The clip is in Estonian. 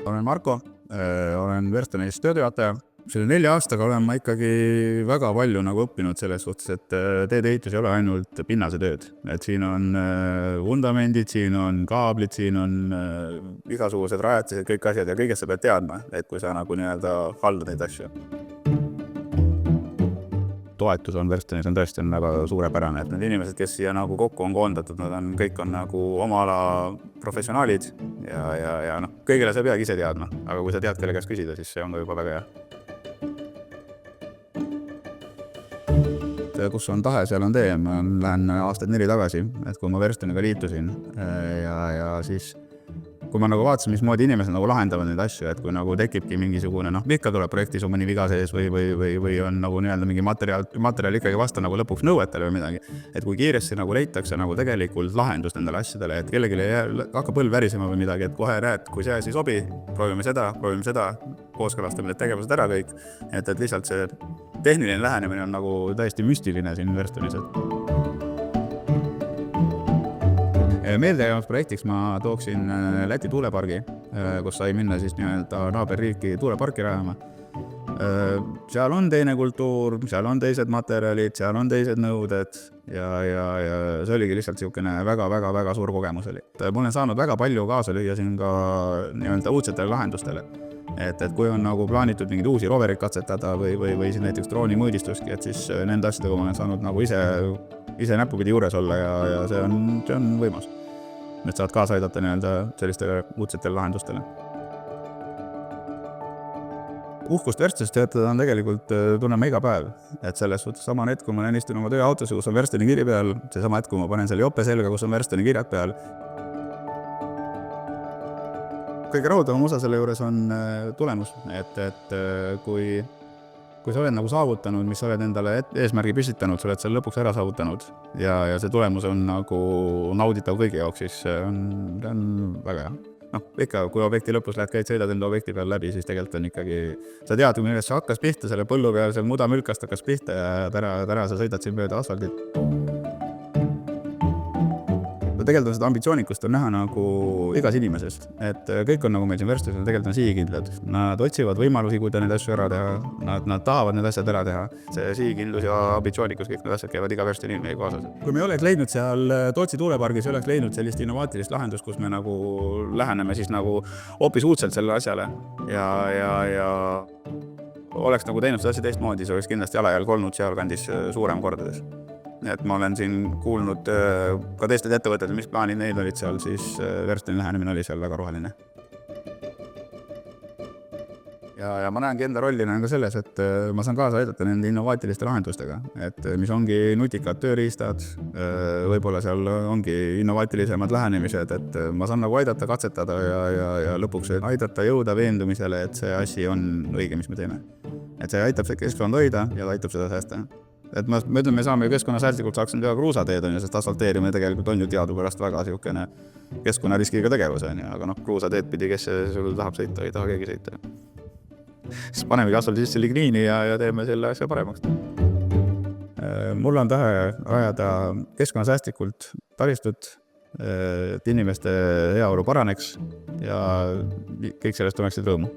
Olen Marko, olen Verstonis töötaja. Selle 4 aastaga olen ma ikkagi väga palju õppinud selles suhtes, et teedeehitus ei ole ainult pinnase tööd. Et siin on vundamendid, siin on kaablid, siin on igasugused rajatised, kõik asjad ja kõigest sa pead teadma, et kui sa haldad neid asju. Toetus on Verstonis on tõesti väga suurepärane, et need inimesed, kes siia kokku on koondatud, kõik on oma ala professionaalid ja kõigile sa peagi ise teadma, aga kui sa tead, kelle käest küsida, siis see on ka juba väga hea. Kus on tahe, seal on tee. Ma lähen aastaid 4 tagasi, et kui ma Verstoniga liitusin ja siis kui ma vaatasin, mismoodi inimesed lahendavad neid asju, et kui tekibki mingisugune, ikka tuleb projektis on mõni viga sees või on mingi materjal ikkagi vasta lõpuks nõuetele või midagi. Et kui kiiresti leitakse tegelikult lahendust nendele asjadele, et kellelegi hakkab põlv värisema või midagi, et kohe näed, kui see asi ei sobi, proovime seda, kooskõlastame need tegevused ära kõik, et lihtsalt see tehniline lähenemine on täiesti müstiline siin Verstonis. Meeldejäävaks projektiks ma tooksin Läti tuulepargi, kus sai minna siis naaberriiki tuuleparki rajama. Seal on teine kultuur, seal on teised materjalid, seal on teised nõuded ja see oligi lihtsalt väga suur kogemus oli. Ma olen saanud väga palju kaasa lüüa siin ka uudsetele lahendustele. Et kui on plaanitud mingeid uusi rovereid katsetada või siin näiteks drooni mõõdistuski, et siis nende asjadega ma olen saanud ise näpupidi juures olla ja see on võimas. Need saavad kaasa aidata sellistele uudsetele lahendustele. Uhkust Verstonis töötada on tegelikult tunnema iga päev. Et selles suhtes sama hetk, kui ma istun oma tööautos, kus on Verstoni kiri peal, see sama hetk, kui ma panen selle jope selga, kus on Verstoni kirjad peal. Kõige rahuldavam osa selle juures on tulemus, et kui sa oled saavutanud, mis sa oled endale eesmärgi püstitanud, sa oled seal lõpuks ära saavutanud ja see tulemus on nauditav kõigi jaoks, siis see on väga hea. Ikka, kui objekti lõpus käid sõidad enda objekti peal läbi, siis tegelikult on ikkagi, sa tead, millest sa hakkas pihta, selle põllu peal, seal mudamülkast hakkas pihta ja täna sa sõidad siin mööda asfaldit. Tegelikult seda ambitsioonikust on näha igas inimesest, et kõik on meil siin Verstonis tegelikult on sihikindlad. Nad otsivad võimalusi, kui neid asju ära teha, nad tahavad need asjad ära teha. See sihikindlus ja ambitsioonikus, kõik need asjad käivad iga Verstoni inimene kaasas. Kui me oleks leidnud seal Tootsi tuulepargis, oleks leidnud sellist innovaatilist lahendust, kus me läheneme siis hoopis uudselt sellele asjale ja oleks teinud seda asja teistmoodi, see oleks kindlasti jalajälg olnud sealkandis suurem kordades. Et ma olen siin kuulnud ka teistelt ettevõtted, mis plaanid neil olid seal, siis Verstoni lähenemine oli seal väga roheline. Ja ma näengi enda rolli ka selles, et ma saan kaasa aidata nende innovaatiliste lahendustega, et mis ongi nutikad tööriistad, võib-olla seal ongi innovaatilisemad lähenemised, et ma saan aidata katsetada ja lõpuks aidata jõuda veendumisele, et see asi on õige, mis me teeme. Et see aitab see keskkond hoida ja aitab seda säästa. Et me saame ju keskkonnasäästlikult saaks teha kruusateed, sest asfalteerimine tegelikult on ju teadupärast väga keskkonnariskiga tegevus, aga kruusateed pidi, kes sul tahab sõita, ei taha keegi sõita. Siis panemegi asfaldi sisse ligniini ja teeme selle asja paremaks. Mul on tahe rajada keskkonnasäästlikult taristut, et inimeste heaolu paraneks ja kõik sellest oleksid rõõmu.